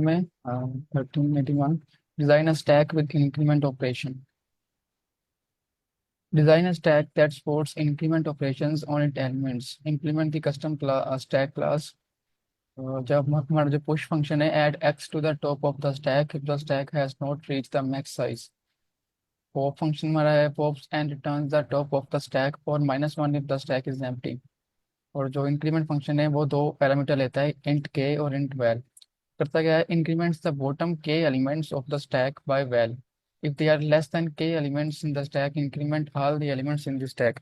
में 1381 design a stack with increment operation. Design a stack that supports increment operations on its elements. Implement the custom stack class. जब हमारा जो push function है add x to the top of the stack if the stack has not reached the max size. Pop function हमारा है pops and returns the top of the stack for -1 if the stack is empty. और जो increment function है वो दो parameter लेता है int k और int val. करता क्या है increments the bottom k elements of the stack by val if they are less than k elements in the stack increment all the elements in the stack.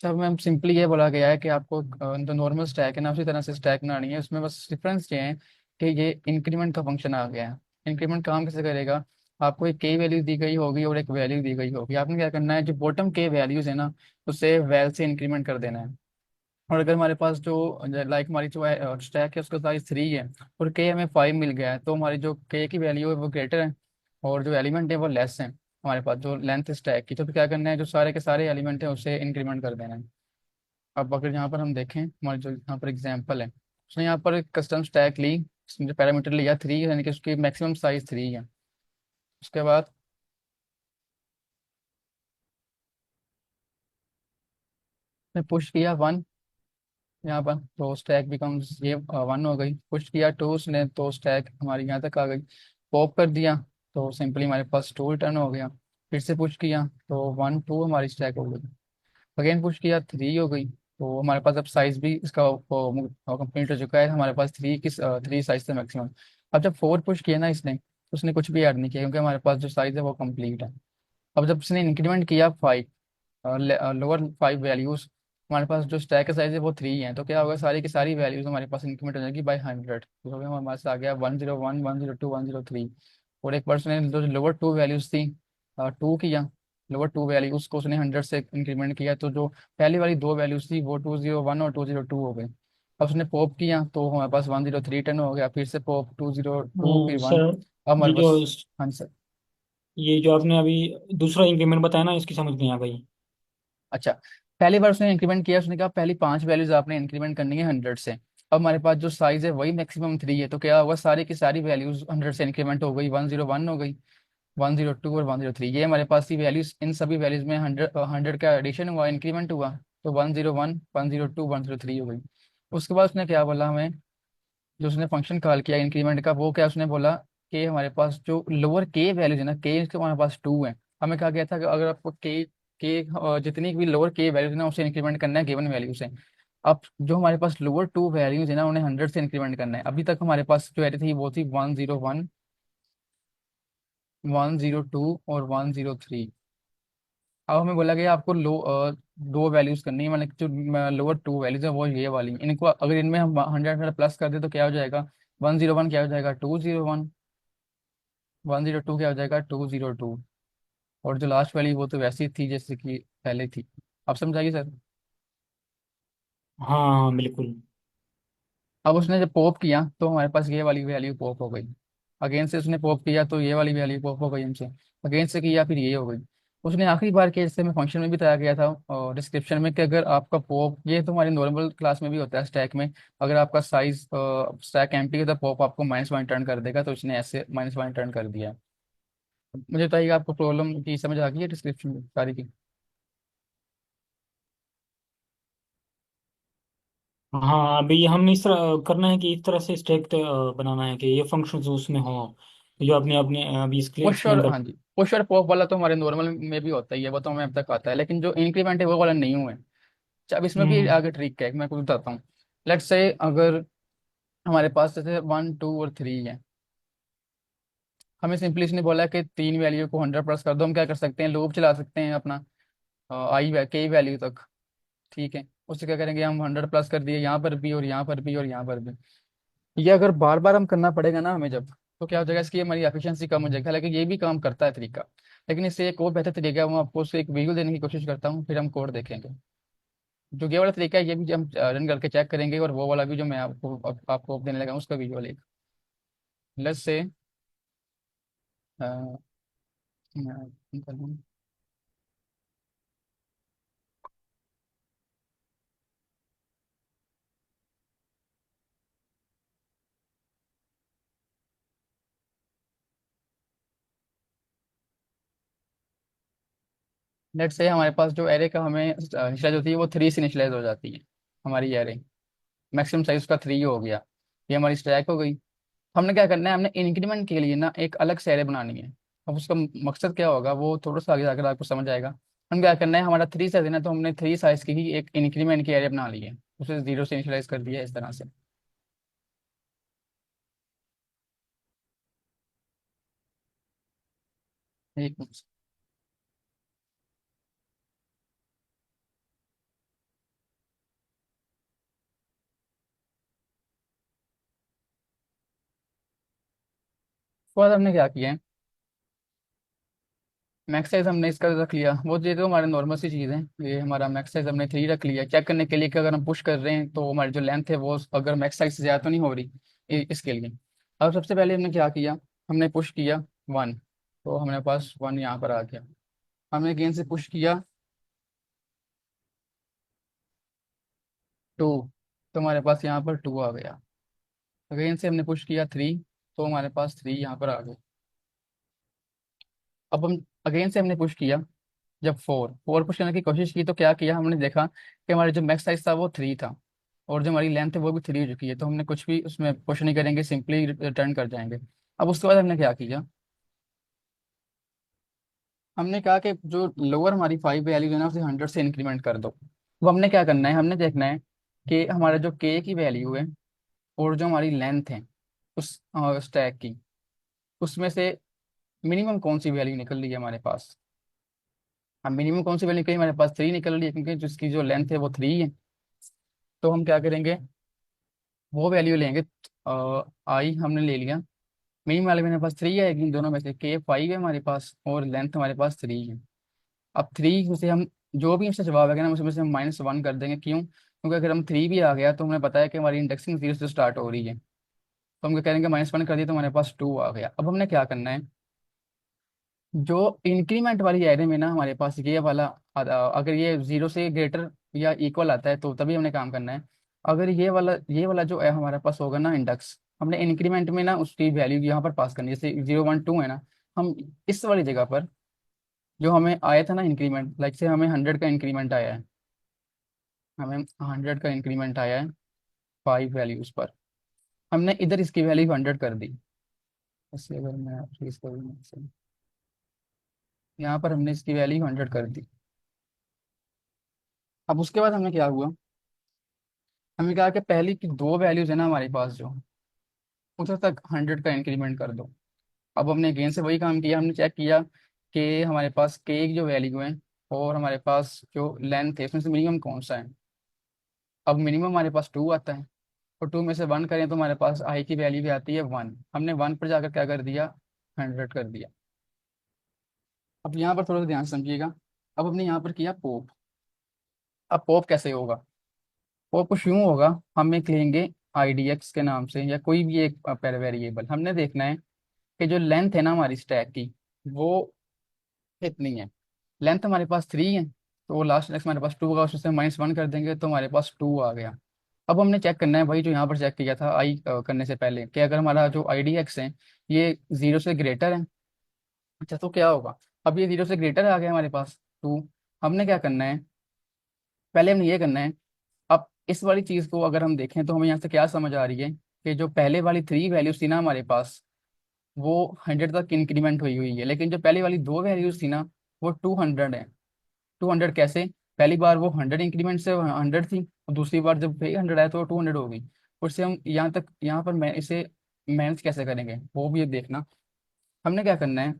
तब ma'am simply ये बोला गया है कि आपको जो नॉर्मल स्टैक है ना उसी तरह से स्टैक बनानी है। उसमें बस डिफरेंस ये है कि ये इंक्रीमेंट का फंक्शन आ गया है। इंक्रीमेंट काम कैसे करेगा? आपको एक k वैल्यू दी गई होगी और एक वैल्यू दी गई होगी। आपने क्या करना है जो बॉटम k वैल्यूज है ना उसे वैल से इंक्रीमेंट कर देना है। और अगर हमारे पास जो लाइक हमारी जो स्टैक है उसका साइज 3 है और के हमें 5 मिल गया है तो हमारी जो के की वैल्यू है वो ग्रेटर है और जो एलिमेंट है वो लेस है हमारे पास जो लेंथ स्टैक की। तो फिर क्या करना है जो सारे के सारे एलिमेंट है उसे इंक्रीमेंट कर देना है। अब अगर यहाँ पर हम देखें हमारे जो यहाँ पर एग्जाम्पल है उसने यहाँ पर कस्टम स्टैक ली। उसने जो पैरामीटर लिया 3 यानी कि उसकी मैक्सिमम साइज 3 है। उसके बाद पुश किया 1 यहाँ पर तो स्टैक बिकम्स ये 1 हो गई। पुश किया 2 उसने तो स्टैक हमारी यहाँ तक आ गई। पॉप कर दिया तो सिंपली हमारे पास 2 रिटर्न हो गया। फिर से पुश किया तो 1 2 हमारी स्टैक हो गई। अगेन पुश किया 3 हो गई तो हमारे पास अब साइज भी इसका कंप्लीट हो चुका है। हमारे पास 3 साइज था मैक्सिमम। अब जब 4 पुश किया ना इसने तो उसने कुछ भी ऐड नहीं किया क्योंकि हमारे पास जो साइज है वो कंप्लीट है। अब जब इसने इंक्रीमेंट किया 5 लोअर 5 वैल्यूज हमारे पास जो स्टैक का साइज है वो 3 है तो क्या होगा सारी की सारी वैल्यूज हमारे पास इंक्रीमेंट हो जाएगी बाय 100। तो हमारे पास आ गया 101 102 103। और एक पर्सन ने जो लोअर 2 वैल्यूज थी 2 किया लोअर 2 वैल्यूज को उसने 100 से इंक्रीमेंट किया तो जो पहली वाली दो वैल्यूज थी वो 201 और 202 हो गई। अब उसने पॉप किया तो हमारे पास 103 टन हो गया। फिर से पॉप 202 फिर 1। सर, अब हमारे ये जो पास हाँ सर। ये जो आपने अभी दूसरा इंक्रीमेंट बताया ना, इसकी समझ नहीं आ गई। अच्छा पहली बार उसने इंक्रीमेंट किया उसने कहा पहली 5 वैल्यूज आपने इंक्रीमेंट करनी है 100 से। अब हमारे पास जो साइज है वही मैक्सिमम 3 है तो क्या होगा सारी की सारी वैल्यूज 100 से इंक्रीमेंट हो गई 101 हो गई 102 और 103। ये हमारे पास की वैल्यूज इन सभी वैल्यूज में 100 का एडिशन हुआ इंक्रीमेंट हुआ तो 101 102 103 हो गई। उसके बाद उसने क्या बोला हमें जो उसने फंक्शन कॉल किया इंक्रीमेंट का वो क्या उसने बोला कि हमारे पास जो लोअर के वैल्यूज है ना के के हमारे पास 2 है। हमें कहा गया था कि अगर आपको के जितनी भी लोअर के वैल्यूज है ना उसे इंक्रीमेंट करना है गिवन वैल्यू से। अब जो हमारे पास लोअर 2 वैल्यूज है ना उन्हें 100 से इंक्रीमेंट करना है। अभी तक हमारे पास जो वैल्यू थी वो थी 101 102 और 103। अब हमें बोला गया आपको दो वैल्यूज करनी है मतलब जो लोअर 2 वैल्यूज है वो ये वाली इनको अगर इनमें हम 100 प्लस कर दे तो क्या हो जाएगा 101 क्या हो जाएगा 201 102 क्या हो जाएगा 202। और जो लास्ट वाली वो तो वैसी थी जैसे कि पहले थी। आप समझाइए सर। हाँ हाँ, बिल्कुल। अब उसने जब पॉप किया तो हमारे पास ये वाली वैल्यू पॉप हो गई। अगेन से उसने पॉप किया तो ये वाली वैल्यू पॉप हो गई हमसे। अगेन से किया फिर ये हो गई। उसने आखिरी बार के जैसे में फंक्शन में भी बताया गया था और डिस्क्रिप्शन में कि अगर आपका पॉप ये तो हमारी नॉर्मल क्लास में भी होता है स्टैक में अगर आपका साइज स्टैक एम्प्टी है तो पॉप आपको -1 टर्न कर देगा तो उसने ऐसे -1 टर्न कर दिया है। मुझे बताइए आपको प्रॉब्लम की समझ आ गई है डिस्क्रिप्शन सारी की। हाँ, अभी हमने इस तरह करना है कि इस तरह से स्टैक बनाना है कि ये फंक्शंस उसमें हो, जो आपने अपने अभी इसके पुश एक्सप्लेन और कर। हाँ जी पुश और पॉप वाला तो हमारे नॉर्मल में भी होता ही है वो तो हमें अब तक आता है लेकिन जो इंक्रीमेंट है वो वाला नहीं हुआ है। अच्छा, अब इसमें भी हम्म आगे ट्रिक है मैं कुछ बताता हूँ। लेट्स से अगर हमारे पास जैसे 1 2 और 3 है हमें सिंपली इसने बोला कि 3 वैल्यू को 100 प्लस कर दो। हम क्या कर सकते हैं लूप चला सकते हैं अपना आई के वैल्यू तक। ठीक है उससे क्या करेंगे हम 100 प्लस कर दिए यहाँ पर भी और यहाँ पर भी और यहाँ पर भी। ये अगर बार बार हम करना पड़ेगा ना हमें जब तो क्या हो जाएगा इसकी हमारी एफिशिएंसी कम हो जाएगी। हालांकि ये भी काम करता है तरीका लेकिन इससे एक और बेहतर तरीका है। मैं आपको उससे एक वीडियो देने की कोशिश करता हूँ फिर हम कोड देखेंगे। जो ये वाला तरीका है ये भी हम रन करके चेक करेंगे और वो वाला भी जो मैं आपको देने लगा हूँ उसका video lake let's say let's say हमारे पास जो एरे का हमें इनिशियलाइज होती है वो 3 से इनिशियलाइज हो जाती है हमारी एरे। मैक्सिमम साइज उसका 3 हो गया। ये हमारी स्टैक हो गई। हमने क्या करना है, हमने इंक्रीमेंट के लिए ना एक अलग से एरे बनानी है। अब उसका मकसद क्या होगा वो थोड़ा सा आगे जाकर आपको समझ आएगा। हम क्या करना है, हमारा 3 साइज है ना, तो हमने 3 साइज की ही एक इंक्रीमेंट की एरे बना ली है। उसे 0 से इनिशियलाइज कर दिया है इस तरह से। एक उसके बाद हमने क्या किया है, मैक्स साइज हमने इसका रख लिया। वो ये तो हमारे नॉर्मल सी चीज़ है। ये हमारा मैक्स साइज हमने 3 रख लिया चेक करने के लिए कि अगर हम पुश कर रहे हैं तो हमारी जो लेंथ है वो अगर मैक्स साइज से ज़्यादा तो नहीं हो रही, इसके लिए। अब सबसे पहले हमने क्या किया, हमने पुश किया 1, तो हमारे पास 1 यहाँ पर आ गया। हमने अगेन से पुश किया 2, तो हमारे पास यहाँ पर 2 आ गया। अगेन से हमने पुश किया 3, तो हमारे पास 3 यहाँ पर आ गए। अब हम अगेन से हमने पुश किया जब 4 पुश करने की कोशिश की, तो क्या किया हमने देखा कि हमारा जो मैक्स साइज था वो 3 था, और जो हमारी लेंथ है वो भी 3 हो चुकी है। तो हमने कुछ भी उसमें पुश नहीं करेंगे, सिंपली रिटर्न कर जाएंगे। अब उसके बाद हमने क्या किया, हमने कहा कि जो लोअर हमारी 5 वैल्यू है ना उसे 100 से इंक्रीमेंट कर दो। अब हमने क्या करना है, हमने देखना है कि हमारा जो के की वैल्यू है और जो हमारी लेंथ है उस स्टैक की, उसमें से मिनिमम कौन सी वैल्यू निकल रही है हमारे पास। हम मिनिमम कौन सी वैल्यू निकली, हमारे पास 3 निकल रही है क्योंकि जिसकी जो लेंथ है वो 3 है। तो हम क्या करेंगे, वो वैल्यू लेंगे। आई हमने ले लिया, मिनिमम वाले मेरे पास 3 है, इन दोनों में से के 5 है हमारे पास और लेंथ हमारे पास 3 है। अब 3 में से हम जो भी इसका जवाब है ना उसमें से हम -1 कर देंगे। क्यों, क्योंकि अगर हम 3 भी आ गया तो हमें पता है कि हमारी इंडेक्सिंग 0 से स्टार्ट हो रही है। तो हम क्या करेंगे, -1 कर दिया तो हमारे पास 2 आ गया। अब हमने क्या करना है, जो इंक्रीमेंट वाली एरे में ना हमारे पास ये वाला अगर ये 0 से ग्रेटर या इक्वल आता है तो तभी हमने काम करना है। अगर ये वाला जो है हमारे पास होगा ना इंडेक्स, हमने इंक्रीमेंट में ना उसकी वैल्यू यहाँ पर पास करनी है। जैसे 0 1 2 है ना, हम इस वाली जगह पर जो हमें आया था ना इंक्रीमेंट, लाइक से हमें 100 का इंक्रीमेंट आया है, हमें 100 का इंक्रीमेंट आया है 5 वैल्यूज पर, हमने इधर इसकी वैल्यू 100 कर दी। जैसे अगर मैं फ्रीज करूँ इसे, यहाँ पर हमने इसकी वैल्यू 100 कर दी। अब उसके बाद हमने क्या हुआ, हमें कहा कि पहली की 2 वैल्यूज है ना हमारे पास जो, उधर तक 100 का इंक्रीमेंट कर दो। अब हमने अगेन से वही काम किया, हमने चेक किया कि हमारे पास के की जो वैल्यू है और हमारे पास जो लेंथ है उसमें से मिनिमम कौन सा है। अब मिनिमम हमारे पास 2 आता है, और 2 में से 1 करें तो हमारे पास आई की वैल्यू भी आती है 1। हमने 1 पर जाकर क्या कर दिया, 100 कर दिया। अब यहाँ पर थोड़ा सा ध्यान से समझिएगा। अब हमने यहाँ पर किया पॉप। अब पॉप कैसे होगा, पॉप कुछ यूँ होगा, हम एक लेंगे IDX के नाम से या कोई भी एक वेरिएबल। हमने देखना है कि जो लेंथ है ना हमारी स्टैक की वो कितनी है। लेंथ हमारे पास 3 है, तो वो लास्ट नेक्स्ट हमारे पास 2 होगा, उसमें -1 कर देंगे तो हमारे पास 2 आ गया। अब हमने चेक करना है वही जो यहाँ पर चेक किया था आई करने से पहले, कि अगर हमारा जो IDX है ये 0 से ग्रेटर है, अच्छा तो क्या होगा। अब ये 0 से ग्रेटर आ गया हमारे पास 2। हमने क्या करना है, पहले हमने ये करना है। अब इस वाली चीज़ को अगर हम देखें तो हमें यहाँ से क्या समझ आ रही है कि जो पहले वाली 3 वैल्यूज थी ना हमारे पास वो 100 तक इंक्रीमेंट हुई हुई है, लेकिन जो पहले वाली 2 वैल्यूज थी ना वो 200 है। 200 कैसे, पहली बार वो 100 इंक्रीमेंट से 100 थी, और दूसरी बार जब फिर 100 आया तो वो 200 हो गई। उससे हम यहाँ तक यहाँ पर मैं इसे मैनेज कैसे करेंगे वो भी देखना। हमने क्या करना है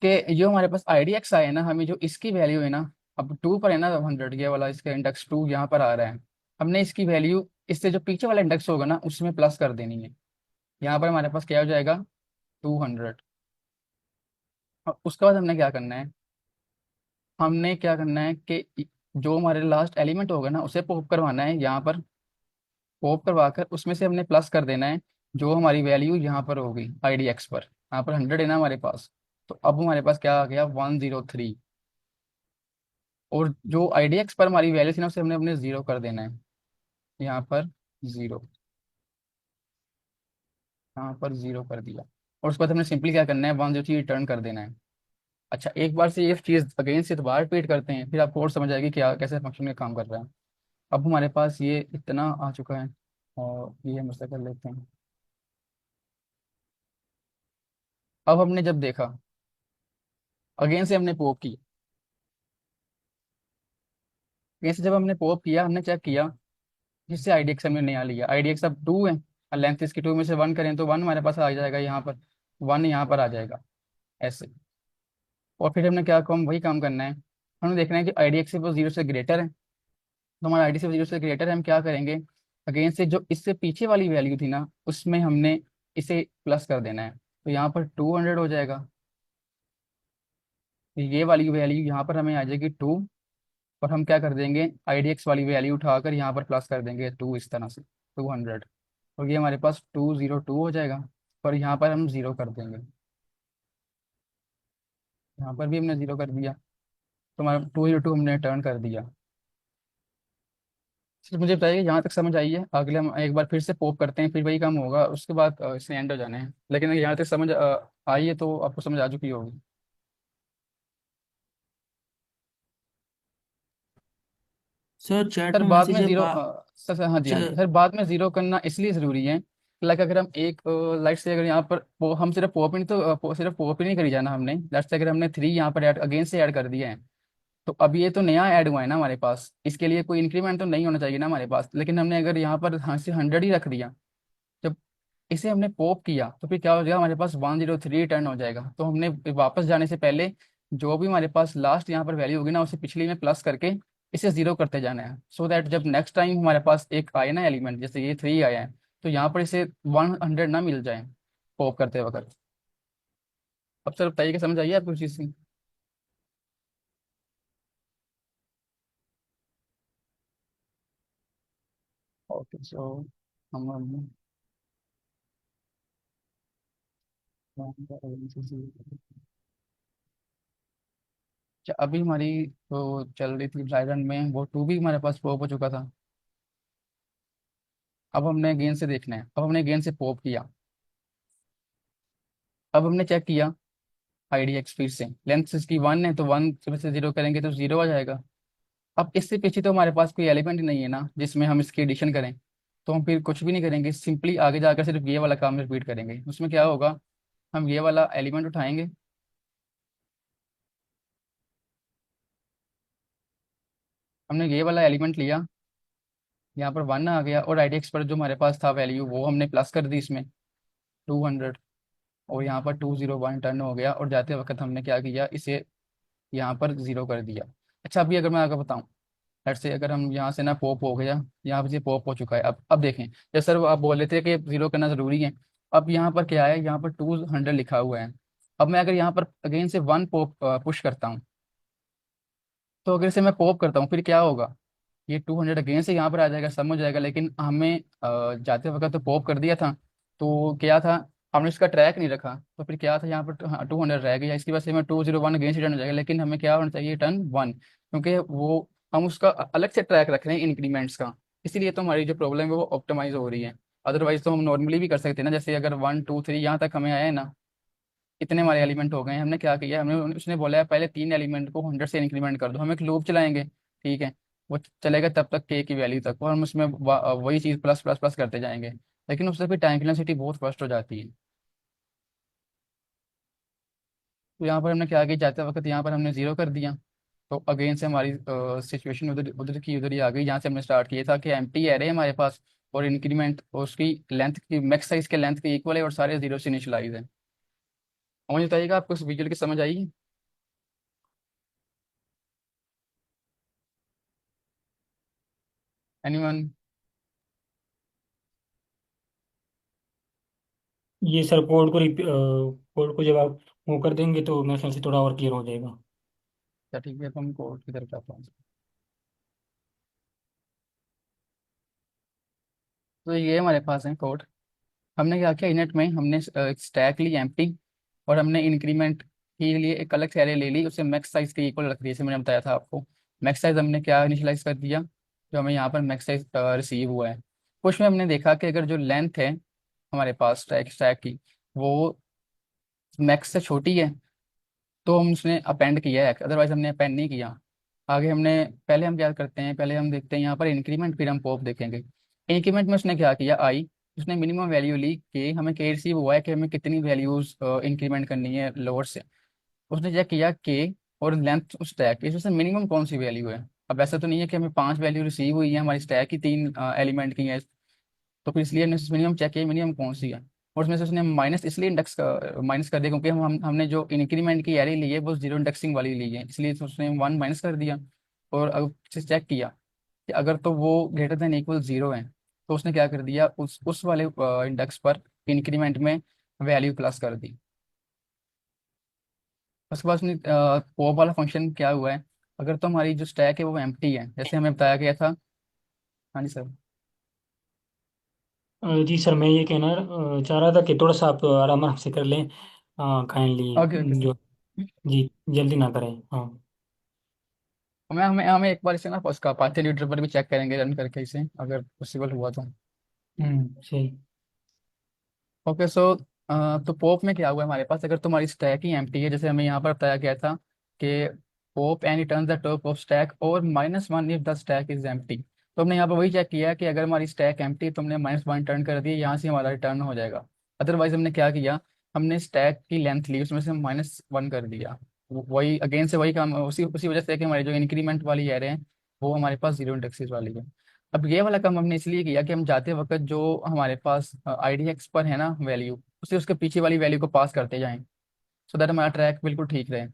कि जो हमारे पास IDX आया है ना, हमें जो इसकी वैल्यू है ना, अब 2 पर है ना 100, ये वाला इसका इंडेक्स 2 यहाँ पर आ रहा है। हमने इसकी वैल्यू इससे जो पीछे वाला इंडेक्स होगा ना उसमें प्लस कर देनी है। यहाँ पर हमारे पास क्या हो जाएगा, 200। अब उसके बाद हमने क्या करना है, हमने क्या करना है कि जो हमारे लास्ट एलिमेंट होगा ना उसे पॉप करवाना है यहाँ पर। पॉप करवा कर उसमें से हमने प्लस कर देना है जो हमारी वैल्यू यहाँ पर होगी IDX पर। यहाँ पर 100 है ना हमारे पास, तो अब हमारे पास क्या आ गया 103। और जो IDX पर हमारी वैल्यू थी ना उसे हमने अपने 0 कर देना है। यहाँ पर 0, यहाँ पर 0 कर दिया। और उसके बाद हमने सिंपली क्या करना है, 103 रिटर्न कर देना है। अच्छा, एक बार से ये चीज अगेन से दोबारा रिपीट करते हैं, फिर आपको और समझ आएगी क्या कैसे फंक्शन का काम कर रहा है। अब हमारे पास ये इतना आ चुका है, और ये हम इससे कर लेते हैं। अब हमने जब देखा, अगेन से हमने पॉप की, अगेन से जब हमने पॉप किया, हमने चेक किया, जिससे आईडीएक्स हमने नया लिया, आईडीएक्स अब 2 है, और लेंथ इसकी 2 में से 1 करें तो 1 हमारे पास आ जाएगा यहाँ पर, 1 यहाँ पर आ जाएगा ऐसे। और फिर हमने क्या काम, वही काम करना है, हमें देखना है कि आईडीएक्स वो 0 से ग्रेटर है। तो हमारा आईडी से 0 से ग्रेटर है, हम क्या करेंगे, अगेन से जो इससे पीछे वाली वैल्यू थी ना, उसमें हमने इसे प्लस कर देना है। तो यहाँ पर 200 हो जाएगा, तो ये वाली वैल्यू यहाँ पर हमें आ जाएगी 2, और हम क्या कर देंगे, आईडीएक्स वाली वैल्यू उठाकर यहाँ पर प्लस कर देंगे 2, इस तरह से 200, और ये हमारे पास 202 हो जाएगा। और यहाँ पर हम 0 कर देंगे, यहाँ पर भी हमने 0 कर दिया, तो हमारा 202 हमने टर्न कर दिया। सिर्फ मुझे बताइए यहाँ तक समझ आई है, अगले हम एक बार फिर से पॉप करते हैं, फिर वही काम होगा, उसके बाद इसमें एंड हो जाने हैं, लेकिन अगर यहाँ तक समझ आई है तो आपको समझ आ चुकी होगी। सर चैट सर में बाद मैसेज में है जीरो, सर हाँ जी हाँ जी च- सर, बाद में जीरो करना इसलिए ज़रूरी है, लाइक अगर हम एक लाइट से अगर यहाँ पर हम सिर्फ पॉप ही नहीं, तो सिर्फ पॉप ही नहीं करी जाना हमने, लाइट से अगर हमने 3 यहाँ पर ऐड अगेन से ऐड कर दिया है, तो अब ये तो नया ऐड हुआ है ना हमारे पास, इसके लिए कोई इंक्रीमेंट तो नहीं होना चाहिए ना हमारे पास, लेकिन हमने अगर यहाँ पर हाँ से 100 ही रख दिया, जब इसे हमने पॉप किया तो फिर क्या हो जाएगा, हमारे पास 103 टर्न हो जाएगा। तो हमने वापस जाने से पहले जो भी हमारे पास लास्ट यहाँ पर वैल्यू होगी ना, उसे पिछली में प्लस करके इसे 0 करते जाना है, सो दैट जब नेक्स्ट टाइम हमारे पास एक आए ना एलिमेंट, जैसे ये 3 आया है, तो यहाँ पर इसे 100 ना मिल जाए पॉप करते वक्त। अब सर बताइए कि समझ आइए आपको चीज़ की। ओके सो हम अच्छा, अभी हमारी तो चल रही थी ड्राई रन में, वो 2 भी हमारे पास पॉप हो चुका था। अब हमने गेंद से देखना है, अब हमने गेंद से पॉप किया, अब हमने चेक किया आईडी एक्स फिर से, लेंथ इसकी 1 है, तो 1 से 0 करेंगे तो 0 आ जाएगा। अब इससे पीछे तो हमारे पास कोई एलिमेंट ही नहीं है ना जिसमें हम इसकी एडिशन करें, तो हम फिर कुछ भी नहीं करेंगे, सिंपली आगे जाकर सिर्फ ये वाला काम रिपीट करेंगे। उसमें क्या होगा, हम ये वाला एलिमेंट उठाएंगे, हमने ये वाला एलिमेंट लिया, यहाँ पर 1 आ गया, और आईडी एक्स पर जो हमारे पास था वैल्यू वो हमने प्लस कर दी इसमें 200, और यहाँ पर 201 टर्न हो गया, और जाते वक्त हमने क्या किया, इसे यहाँ पर 0 कर दिया। अच्छा, अभी अगर मैं आगे बताऊँ, लेट्स से अगर हम यहाँ से ना पॉप हो गया, यहाँ से पॉप हो चुका है, अब देखें, जैसे सर वो आप बोल रहे थे कि 0 करना ज़रूरी है, अब यहाँ पर क्या है, यहाँ पर 200 लिखा हुआ है। अब मैं अगर यहाँ पर अगेन से 1 पॉप पुश करता हूँ, तो अगर इसे मैं पॉप करता हूँ फिर क्या होगा, ये 200 अगेन से यहाँ पर आ जाएगा, सम हो जाएगा, लेकिन हमें जाते वक्त तो पॉप कर दिया था, तो क्या था, हमने इसका ट्रैक नहीं रखा, तो फिर क्या था, यहाँ पर 200 रह गया, इसकी वजह से हमें 201 अगेन से टर्न हो जाएगा, लेकिन हमें क्या होना चाहिए, टर्न 1, क्योंकि वो हम उसका अलग से ट्रैक रख रहे हैं इंक्रीमेंट्स का, इसीलिए तो हमारी जो प्रॉब्लम है वो ऑप्टिमाइज हो रही है। अदरवाइज तो हम नॉर्मली भी कर सकते हैं ना, जैसे अगर 1 2 3 यहाँ तक हमें आया है ना, इतने हमारे एलिमेंट हो गए हैं, हमने क्या किया, हमने उसने बोला है पहले 3 एलिमेंट को 100 से इंक्रीमेंट कर दो, हम एक लूप चलाएंगे, ठीक है, वो चलेगा तब तक के की वैल्यू तक, और हम उसमें वही चीज़ प्लस प्लस प्लस करते जाएंगे, लेकिन उससे फिर टाइम क्लैसिटी बहुत फर्स्ट हो जाती है। तो यहाँ पर हमने क्या किया, जाते वक्त यहाँ पर हमने 0 कर दिया, तो अगेन से हमारी सिचुएशन उधर उधर की उधर ही आ गई, जहाँ से हमने स्टार्ट किया था कि एम्प्टी एरे है हमारे पास, और इंक्रीमेंट उसकी लेंथ की मैक्स साइज के लेंथ के इक्वल है, और सारे 0 से इनिशियलाइज है। और मुझे बताइएगा आपको इस विजुअल की समझ आई। एनीवन। ये सर कोड को जब आप वो कर देंगे तो मेरे ख्याल से थोड़ा और क्लियर हो जाएगा। क्या ठीक है, अब हम कोड की तरफ आते हैं। तो ये हमारे पास है कोड, हमने क्या किया, इनट में हमने एक स्टैक ली एम्प्टी, और हमने इंक्रीमेंट के लिए एक अलग से एरे ले ली, उसे मैक्स साइज के इक्वल रख दिया, जैसे मैंने बताया था आपको। मैक्स साइज हमने क्या इनिशियलाइज कर दिया, जो हमें यहाँ पर मैक्स साइज रिसीव हुआ है। कुछ में हमने देखा कि अगर जो लेंथ है हमारे पास स्टैक स्टैक की, वो मैक्स से छोटी है, तो हम उसने अपेंड किया है, अदरवाइज हमने अपेंड नहीं किया। आगे हमने, पहले हम क्या करते हैं, पहले हम देखते हैं यहाँ पर इंक्रीमेंट, फिर हम पॉप देखेंगे। इंक्रीमेंट में उसने क्या किया, आई, उसने मिनिमम वैल्यू ली कि हमें के रिसीव हुआ है कि हमें कितनी वैल्यूज इंक्रीमेंट करनी है लोअर से। उसने क्या किया, के और लेंथ स्टैक, इसमें से मिनिमम कौन सी वैल्यू है। अब ऐसा तो नहीं है कि हमें 5 वैल्यू रिसीव हुई है, हमारी स्टैक ही 3 एलिमेंट की है, तो फिर इसलिए हमने मिनिमम चेक किया मिनिमम कौन सी है। और उसमें से उसने माइनस इसलिए इंडेक्स का माइनस कर दिया क्योंकि हमने जो इंक्रीमेंट की एरे ली है वो जीरो इंडेक्सिंग वाली ली है, इसलिए तो उसने 1 माइनस कर दिया। और अब से चेक किया कि अगर तो वो ग्रेटर देन इक्वल 0 है, तो उसने क्या कर दिया, उस वाले इंडेक्स पर इंक्रीमेंट में वैल्यू प्लस कर दी। उसके बाद उसने पॉप वाला फंक्शन क्या हुआ है, अगर तो हमारी जो स्टैक है वो एम्प्टी है, जैसे हमें बताया गया था। हाँ जी सर। जी सर, मैं ये कहना चाह रहा था कि थोड़ा सा आप आराम आराम से कर लें, ओके ओके काइंडली सर। जो। जी, जल्दी ना करें, हाँ। मैं हमें हमें एक बार इसे ना उसका पाइथन ट्यूटर पर भी चेक करेंगे रन करके इसे, अगर पॉसिबल हुआ तो। सही। ओके सो, तो पोप में क्या हुआ है हमारे पास, अगर तुम्हारी स्टैक ही एम्प्टी है, जैसे हमें यहाँ पर बताया गया था कि pope and return the top of stack और -1 if the stack is empty. तो हमने यहाँ पर वही चेक किया कि अगर हमारी स्टैक एम्प्टी है तो हमने -1 रिटर्न कर दिया, यहाँ से हमारा रिटर्न हो जाएगा। अदरवाइज हमने क्या किया, हमने स्टैक की लेंथ ली, उसमें से -1 कर दिया। वही अगेन से वही काम, उसी उसी वजह से कि हमारी जो इंक्रीमेंट वाली एरे है वो हमारे पास जीरो इंडेक्सेस वाली है। अब ये वाला काम हमने इसलिए किया कि हम जाते वक्त जो हमारे पास IDX पर है ना वैल्यू, उसे उसके पीछे वाली वैल्यू को पास करते जाएं, सो दैट हमारा ट्रैक बिल्कुल ठीक रहे।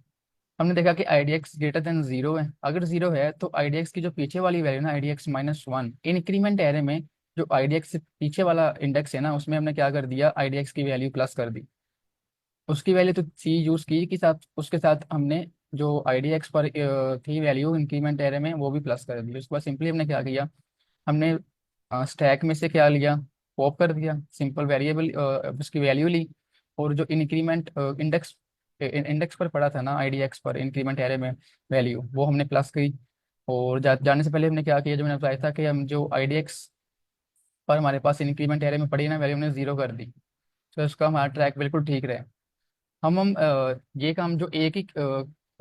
हमने देखा कि IDX ग्रेटर देन 0 है, अगर 0 है तो IDX की जो पीछे वाली वैल्यू ना, IDX -1 इंक्रीमेंट एरे में जो IDX से पीछे वाला इंडेक्स है ना, उसमें हमने क्या कर दिया, IDX की वैल्यू प्लस कर दी। उसकी वैल्यू तो सी यूज की के साथ, उसके साथ हमने जो IDX पर थी वैल्यू इंक्रीमेंट एरे में वो भी प्लस कर दी। उसके बाद सिंपली हमने क्या किया, हमने स्टैक में से क्या लिया, पॉप कर दिया, सिंपल वेरिएबल उसकी वैल्यू ली, और जो इंक्रीमेंट इंडेक्स इंडेक्स पर पड़ा था ना, IDX पर इंक्रीमेंट एरे में वैल्यू, वो हमने प्लस की। और जाने से पहले हमने क्या किया, जो मैंने बताया था कि हम जो IDX पर हमारे पास इंक्रीमेंट एरे में पड़ी ना वैल्यू, हमने 0 कर दी, तो उसका हमारा ट्रैक बिल्कुल ठीक रहे। ये काम जो एक ही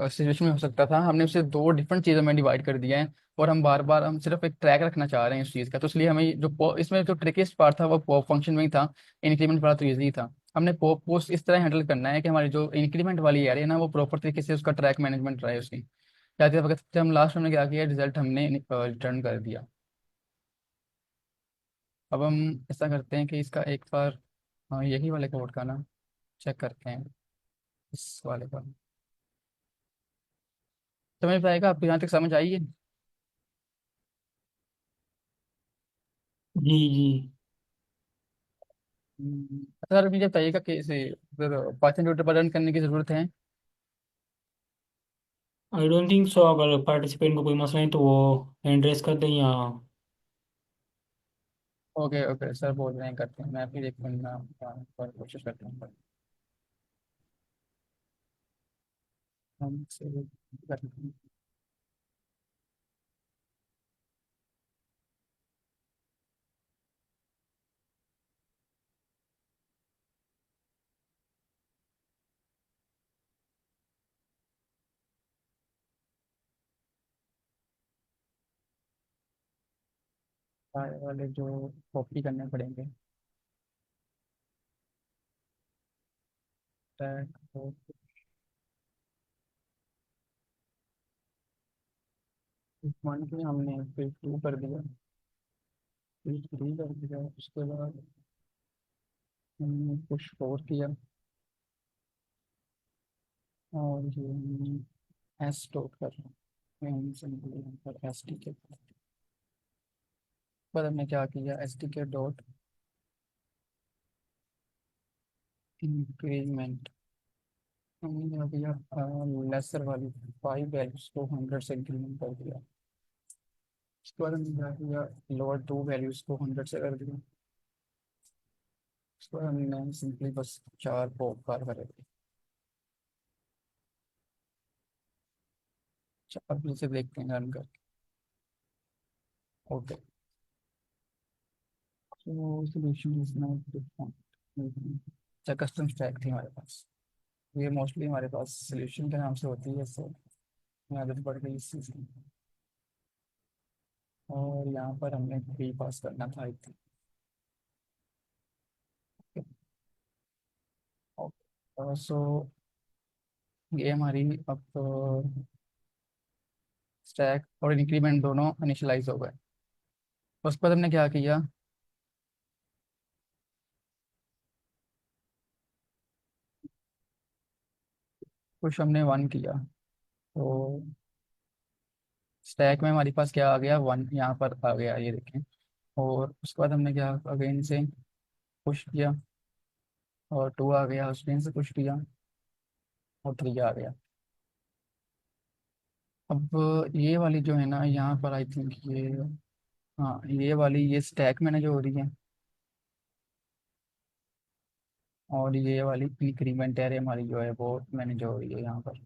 सिचुएशन में हो सकता था, हमने उसे दो डिफरेंट चीज़ों में डिवाइड कर दिया है। और हम बार बार हम सिर्फ एक ट्रैक रखना चाह रहे हैं इस चीज़ का, तो इसलिए हमें इसमें जो ट्रिकीस्ट पार्ट था वो पॉप फंक्शन में ही था। इंक्रीमेंट वाला तो ईजी था। हमने पॉप को इस तरह हैंडल करना है कि हमारी जो इंक्रीमेंट वाली एरिया है ना, वो प्रॉपर तरीके से उसका ट्रैक मैनेजमेंट रहे उसकी। जाते वक्त जब हम लास्ट में क्या किया, रिजल्ट हमने रिटर्न कर दिया। अब हम ऐसा करते हैं कि इसका एक बार यही वाले कोड का ना चेक करते हैं, इस वाले का। समझ पाएगा आपको, यहाँ तक समझ आई है? जी जी। सर मुझे बताइएगा कि इसे पाइथन ट्यूटर पर रन करने की ज़रूरत है? आई डोंट थिंक सो, अगर पार्टिसिपेंट को कोई मसला है तो वो हैंड रेस कर दें या। ओके ओके सर, बोल रहे हैं करते हैं, मैं फिर एक मिनट में पर कोशिश करता हूँ। हम से करते हैं। सारे वाले जो कॉपी करने पड़ेंगे, टैग को मान के हमने फिर 2 कर दिया, फिर 3 कर दिया, उसके बाद हमने पुश 4 किया, और ये हमने एस स्टोर कर सिंपली यहाँ पर एस टी के बाद हमने क्या किया, STK डॉट इंक्रीमेंट, हमने क्या किया, लेसर वाली 5 वैल्यूज को 100 से इंक्रीमेंट कर दिया। उसके बाद हमने क्या किया, लोअर 2 वैल्यूज को 100 से कर दिया। उसके बाद हमने सिंपली बस 4 को पार कर दिया। अच्छा, अब इसे देखते हैं रन करके। ओके, तो सोल्यूशन इज नॉट डिफाइंड। अच्छा, कस्टम स्टैक थी हमारे पास। ये मोस्टली हमारे पास सोल्यूशन के नाम से होती है, सो आदत पड़ गई इस चीज़ की। और यहाँ पर हमने प्री पास करना था आई थिंक। सो ये हमारी अब स्टैक और इंक्रीमेंट दोनों इनिशियलाइज हो गए। उसके बाद हमने क्या किया, कुछ हमने वन किया, तो स्टैक में हमारे पास क्या आ गया, वन यहाँ पर आ गया, ये देखें। और उसके बाद हमने क्या अगेन से पुश किया, और टू आ गया, अगेन से पुश किया, और थ्री आ गया। अब ये वाली जो है ना यहाँ पर आई थिंक ये, हाँ ये वाली ये स्टैक मैंने जो हो रही है, और ये वाली इंक्रीमेंट एरे हमारी जो है वो मैंने जो हो रही है यहाँ पर।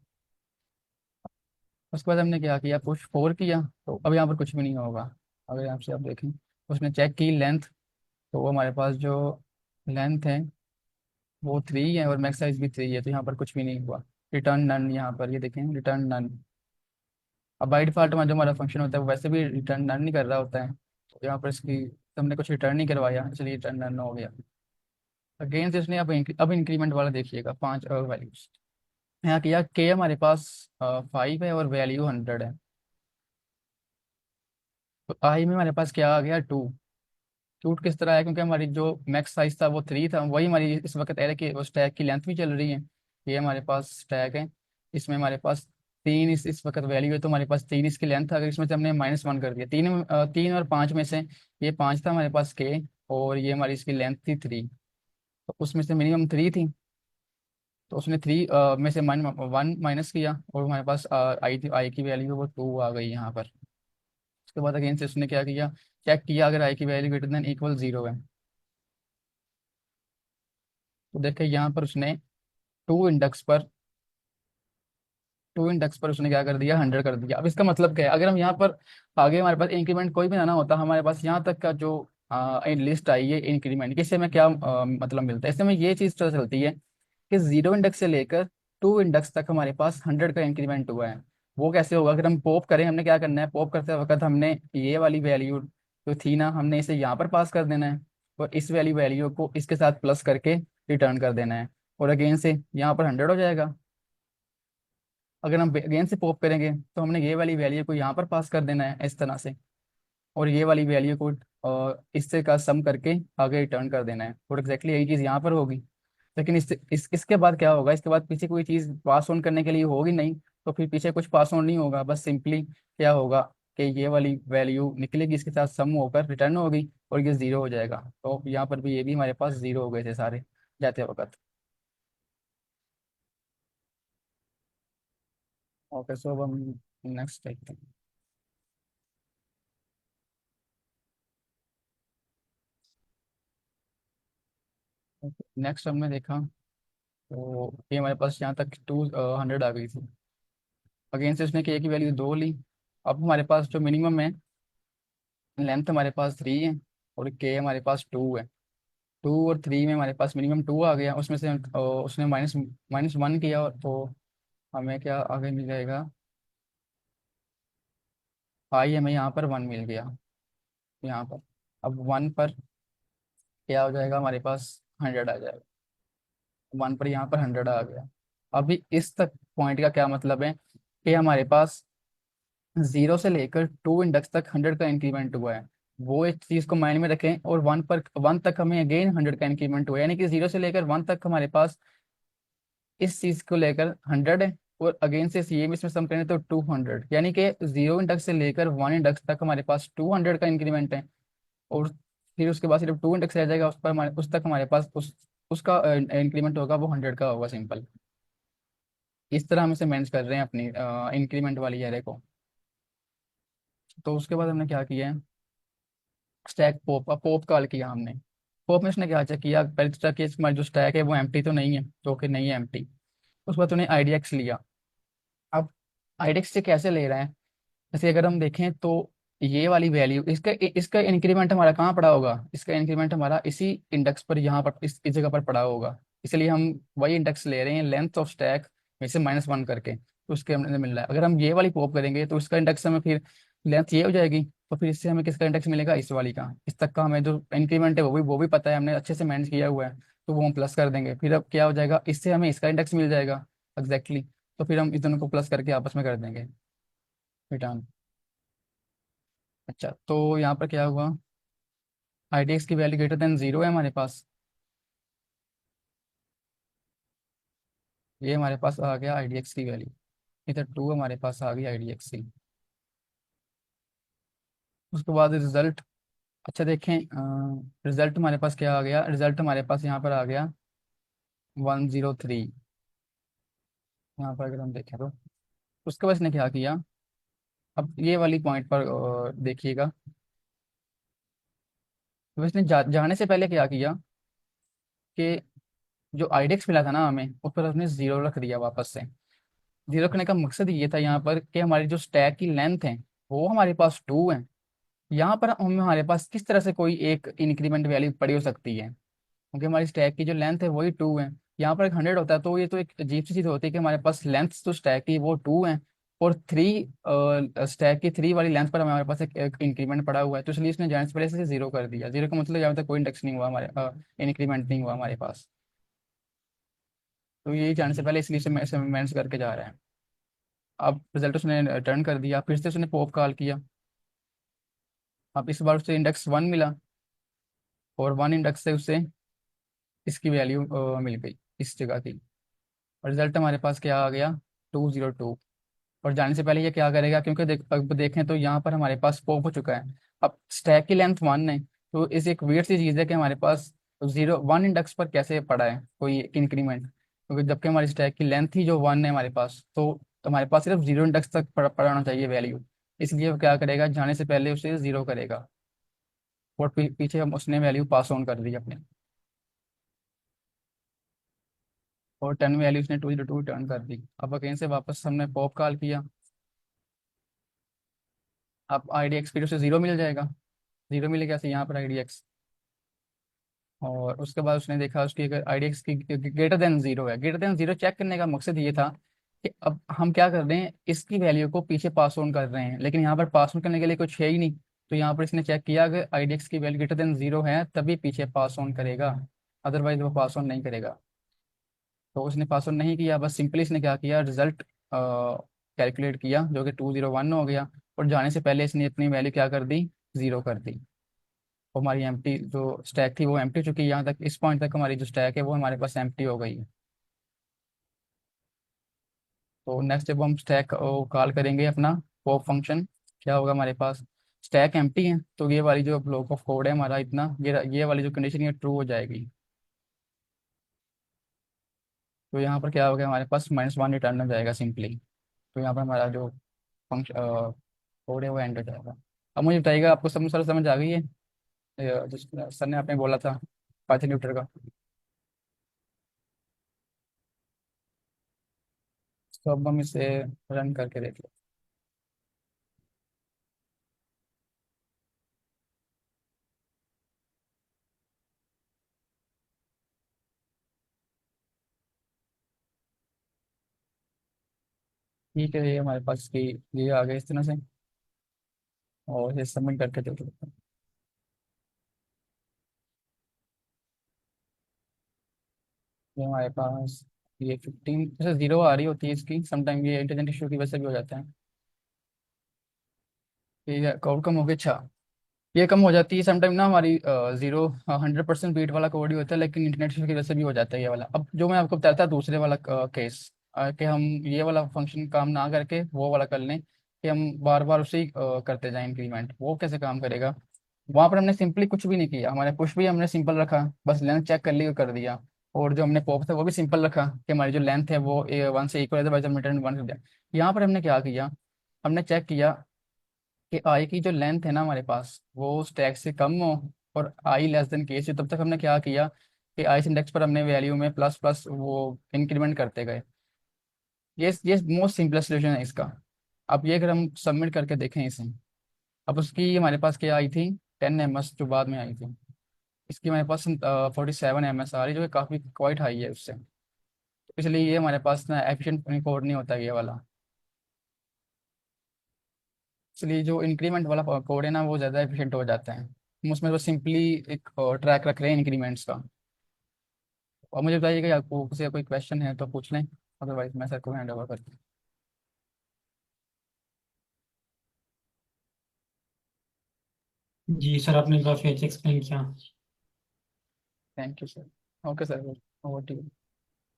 उसके बाद हमने क्या किया, पुश फोर किया, तो अब यहाँ पर कुछ भी नहीं होगा। अगर यहाँ से आप देखें, उसने चेक की लेंथ, तो वो हमारे पास जो लेंथ है वो थ्री है, और मैक्स साइज भी थ्री है, तो यहाँ पर कुछ भी नहीं हुआ। रिटर्न नन, यहाँ पर ये देखें रिटर्न नन। अब बाई डिफॉल्ट में जो हमारा फंक्शन होता है वो वैसे भी रिटर्न नन नहीं कर रहा होता है, तो यहाँ पर इसकी तो हमने कुछ रिटर्न नहीं करवाया, इसलिए रिटर्न नन हो गया। अगेन से इसने अब इंक्रीमेंट वाला देखिएगा, पांच वैल्यूज यहाँ किया। के हमारे पास फाइव है और वैल्यू हंड्रेड है, तो आई में हमारे पास क्या आ गया, टू। टूट किस तरह है, क्योंकि हमारी जो मैक्स साइज था वो थ्री था, वही हमारी इस वक्त एरे की वो स्टैक की लेंथ भी चल रही है। ये हमारे पास स्टैक है, इसमें हमारे पास तीन इस वक्त वैल्यू है, तो हमारे पास तीन इसकी लेंथ था। अगर इसमें से हमने माइनस वन कर दिया, तीन और पाँच में से ये पाँच था हमारे पास के, और ये हमारी इसकी लेंथ थी थ्री, तो उसमें से मिनिमम थ्री थी, तो उसने थ्री में से वन माइनस किया, और हमारे पास आई थी, आई की वैल्यू वो टू आ गई यहाँ पर। उसके बाद अगेन से उसने क्या किया, चेक किया अगर आई की value greater than equal zero है, तो देखिए यहाँ पर उसने टू इंडेक्स पर टू इंडेक्स पर उसने क्या कर दिया, हंड्रेड कर दिया। अब इसका मतलब क्या है, अगर हम यहाँ पर आगे हमारे पास इंक्रीमेंट कोई भी ना होता, हमारे पास यहाँ तक का जो लिस्ट आई है इंक्रीमेंट की, इससे हमें क्या मतलब मिलता है, इससे हमें ये चीज़ पता चलती है कि जीरो इंडेक्स से लेकर टू इंडेक्स तक हमारे पास हंड्रेड का इंक्रीमेंट हुआ है। वो कैसे होगा, अगर हम पॉप करें, हमने क्या करना है, पॉप करते वक्त हमने ये वाली वैल्यू जो थी ना, हमने इसे यहाँ पर पास कर देना है, और इस वैल्यू वैल्यू को इसके साथ प्लस करके रिटर्न कर देना है, और अगेन से यहाँ पर हंड्रेड हो जाएगा। अगर हम अगेन से पॉप करेंगे, तो हमने ये वाली वैल्यू को यहाँ पर पास कर देना है इस तरह से, और ये वाली वैल्यू को इससे का सम करके आगे रिटर्न कर देना है, और एग्जैक्टली यही चीज़ यहाँ पर होगी। लेकिन इसके बाद क्या होगा, इसके बाद पीछे कोई चीज़ पास ऑन करने के लिए होगी नहीं, तो फिर पीछे कुछ पास ऑन नहीं होगा, बस सिंपली क्या होगा कि ये वाली वैल्यू निकलेगी, इसके साथ सम होकर रिटर्न होगी, और ये जीरो हो जाएगा। तो यहाँ पर भी ये भी हमारे पास जीरो हो गए थे सारे जाते वक्त। ओके, सो अब हम नेक्स्ट देखते हैं। नेक्स्ट हमने देखा, तो ये हमारे पास यहाँ तक टू हंड्रेड आ गई थी। अगेन से उसने के की वैल्यू दो ली। अब हमारे पास जो मिनिमम है, लेंथ हमारे पास थ्री है, और के हमारे पास टू है। टू और थ्री में हमारे पास मिनिमम टू आ गया, उसमें से उसने माइनस माइनस वन किया, और तो हमें क्या आगे मिल जाएगा, आई हमें यहाँ पर वन मिल गया यहाँ पर। अब वन पर क्या हो जाएगा, हमारे पास हंड्रेड आ जाएगा, वन पर यहाँ पर हंड्रेड आ गया। अभी इस तक पॉइंट का क्या मतलब है, कि हमारे पास जीरो से लेकर टू इंडेक्स तक हंड्रेड का इंक्रीमेंट हुआ है, वो एक चीज को माइंड में रखें। और वन तक हमें अगेन हंड्रेड का इंक्रीमेंट हुआ है, यानी कि जीरो से लेकर वन तक हमारे पास इस चीज को लेकर हंड्रेड है, और अगेन से ये भी इसमें सम करें तो टू हंड्रेड, यानी कि जीरो इंडेक्स से लेकर वन इंडेक्स तक हमारे पास टू हंड्रेड का इंक्रीमेंट है। और फिर उसके बाद सिर्फ टू इंडेक्स रह जाएगा, उस पर हमारे उस तक हमारे पास उसका इंक्रीमेंट होगा, वो हंड्रेड का होगा सिंपल। इस तरह हम इसे मैनेज कर रहे हैं अपनी इंक्रीमेंट वाली एरे को। तो उसके बाद हमने क्या किया है, स्टैक पॉप, अब पॉप कॉल किया हमने। पॉप में उसने क्या चेक किया, पहले तो चेक किया हमारी जो स्टैक है वो एम्प्टी तो नहीं है, जो कि नहीं है एम्प्टी। उसके बाद उन्हें आईडीएक्स लिया। अब आईडीएक्स से कैसे ले रहे हैं, जैसे अगर हम देखें तो ये वाली वैल्यू, इसका इसका इंक्रीमेंट हमारा कहाँ पड़ा होगा, इसका इंक्रीमेंट हमारा इसी इंडेक्स पर यहाँ पर इस जगह पर पड़ा होगा। इसलिए हम वही इंडेक्स ले रहे हैं लेंथ ऑफ स्टैक में से -1 करके, तो उसके हमें मिल रहा है। अगर हम ये वाली पॉप करेंगे तो इसका इंडेक्स हमें फिर लेंथ ये हो जाएगी, तो फिर इससे हमें किसका इंडेक्स मिलेगा, इस वाली का। इस तक का हमें जो इंक्रीमेंट है वो भी पता है, हमने अच्छे से मैनेज किया हुआ है, तो वो हम प्लस कर देंगे। फिर अब क्या हो जाएगा, इससे हमें इसका इंडेक्स मिल जाएगा एग्जैक्टली, तो फिर हम इस दोनों को प्लस करके आपस में कर देंगे रिटर्न। अच्छा, तो यहाँ पर क्या हुआ, IDX की वैल्यू ग्रेटर देन 0 है हमारे पास, ये हमारे पास आ गया IDX की वैल्यू, इधर 2 हमारे पास आ गई IDX की। उसके बाद रिजल्ट, अच्छा देखें, रिजल्ट हमारे पास क्या आ गया, रिजल्ट हमारे पास यहाँ पर आ गया 103। यहाँ पर अगर हम देखें तो उसके बाद इसने क्या किया, अब ये वाली पॉइंट पर देखिएगा, तो इसने जाने से पहले क्या किया कि जो IDX मिला था ना हमें, उस पर उसने 0 रख दिया वापस से। 0 रखने का मकसद ये था यहाँ पर कि हमारी जो स्टैक की लेंथ है वो हमारे पास 2 है, यहाँ पर हमारे पास किस तरह से कोई एक इंक्रीमेंट वैल्यू पड़ी हो सकती है, क्योंकि हमारी स्टैक की जो लेंथ है वही 2 है। यहाँ पर एक 100 होता है, तो ये तो एक अजीब सी चीज़ होती है कि हमारे पास लेंथ तो स्टैक की वो 2 है, और 3 स्टैक की 3 वाली लेंथ पर हमारे पास एक इंक्रीमेंट पड़ा हुआ है, तो इसलिए इसने जाने से पहले से 0 कर दिया। 0 का मतलब यहाँ तक कोई इंडेक्स नहीं हुआ हमारे, इंक्रीमेंट नहीं हुआ हमारे पास, तो ये जाने से पहले इसलिए से मैनेज करके जा रहा है। अब रिजल्ट उसने रिटर्न कर दिया, फिर से उसने पॉप कॉल किया। अब इस बार उसे इंडेक्स 1 मिला, और 1 इंडेक्स से उसे इसकी वैल्यू मिल गई इस जगह की, और रिजल्ट हमारे पास क्या आ गया, 202। और जाने से पहले ये क्या करेगा, क्योंकि अब देखें तो यहाँ पर हमारे पास पॉप हो चुका है। अब स्टैक की लेंथ 1 है, तो इस एक वियर्ड सी चीज़ है कि हमारे पास 1 इंडेक्स पर कैसे पड़ा है कोई इंक्रीमेंट, क्योंकि जबकि हमारी स्टैक की लेंथ ही जो 1 है हमारे पास, तो हमारे पास सिर्फ 0 इंडेक्स तक पड़ा होना चाहिए वैल्यू। इसलिए वो क्या करेगा, जाने से पहले उसे 0 करेगा, और पीछे हम उसने वैल्यू पास ऑन कर दी अपने, और 10 वैल्यू उसने 202 रिटर्न कर दी। अब अगेन से वापस हमने पॉप कॉल किया, अब IDX फिर उसे 0 मिल जाएगा। 0 मिलेगा से यहाँ पर IDX, और उसके बाद उसने देखा उसकी अगर IDX की ग्रेटर देन 0 है। ग्रेटर देन 0 चेक करने का मकसद ये था कि अब हम क्या कर रहे हैं, इसकी वैल्यू को पीछे पास ऑन कर रहे हैं, लेकिन यहाँ पर पास ऑन करने के लिए कुछ है ही नहीं, तो यहाँ पर इसने चेक किया अगर IDX की वैल्यू ग्रेटर देन 0 है तभी पीछे पास ऑन करेगा, अदरवाइज वो पास ऑन नहीं करेगा। तो उसने पास ऑन नहीं किया, बस सिंपली इसने क्या किया, रिजल्ट कैलकुलेट किया जो कि 201 हो गया, और जाने से पहले इसने अपनी वैल्यू क्या कर दी, 0 कर दी। वो हमारी एम्प्टी जो स्टैक थी वो एम्प्टी चुकी है, यहाँ तक इस पॉइंट तक हमारी जो स्टैक है वो हमारे पास एम्प्टी हो गई है। तो नेक्स्ट जब हम स्टैक कॉल करेंगे अपना पॉप फंक्शन, क्या होगा हमारे पास, स्टैक एम्प्टी है, तो ये वाली जो ब्लॉक ऑफ कोड है हमारा इतना, ये वाली जो कंडीशन है ट्रू हो जाएगी। तो यहाँ पर क्या होगा, हमारे पास -1 रिटर्न हो जाएगा सिंपली, तो यहाँ पर हमारा जो फंक्शन कोड है वो एंड हो जाएगा। अब मुझे बताइएगा, आपको समझ आ गई है जिस सर ने आपने बोला था पाइथन ट्यूटर का। तो अब हम इसे रन करके देख लेते हैं। ठीक है, ये हमारे पास की ये आ गया इस तरह से, और ये सबमिट करके देख लेते हैं। ये हमारे पास ये 15 जैसे 0 आ रही होती है इसकी, समटाइम ये इंटरनेट इशू की वजह से भी हो जाता है। ये कोड कम हो गया, अच्छा, ये कम हो जाती है समटाइम ना हमारी 100% बीट वाला कोड ही होता है, लेकिन इंटरनेट इशू की वजह से भी हो जाता है ये वाला। अब जो मैं आपको बताया था दूसरे वाला केस, कि हम ये वाला फंक्शन काम ना करके वो वाला कर लें, कि हम बार बार उसे ही करते जाएं इंक्रीमेंट, वो कैसे काम करेगा। वहाँ पर हमने सिंपली कुछ भी नहीं किया, हमारे पुश भी हमने सिंपल रखा, बस लेंथ चेक कर ली और कर दिया, और जो हमने पॉप था वो भी सिंपल रखा कि हमारी जो लेंथ है वो 1 से इक्वल है, बाई मीटर 1 कर दिया। यहाँ पर हमने क्या किया, हमने चेक किया कि आई की जो लेंथ है ना हमारे पास वो स्टैक से कम हो, और आई लेस देन केस हो, तब तक हमने क्या किया कि आई इंडेक्स पर हमने वैल्यू में प्लस प्लस वो इंक्रीमेंट करते गए। ये मोस्ट सिंपलेस्ट सोल्यूशन है इसका। अब ये अगर हम सबमिट करके देखें इसे, अब उसकी हमारे पास क्या आई थी, 10 ms जो बाद में आई थी, इसकी हमारे पास 47 ms आ रही है, जो कि काफ़ी क्वाइट हाई है उससे, तो इसलिए ये हमारे पास ना एफिशिएंट कोड नहीं होता ये वाला। इसलिए जो इंक्रीमेंट वाला कोड है ना वो ज़्यादा एफिशिएंट हो जाता है। हम उसमें बस सिंपली एक ट्रैक रख रहे हैं इंक्रीमेंट्स का। और मुझे बताइएगा कि आपको किसी का कोई क्वेश्चन है तो पूछ लें, अदरवाइज मैं सर को हैंड ओवर करती हूँ। जी सर, आपने काफ़ी अच्छा एक्सप्लेन किया। Thank you sir. Okay sir, over to you.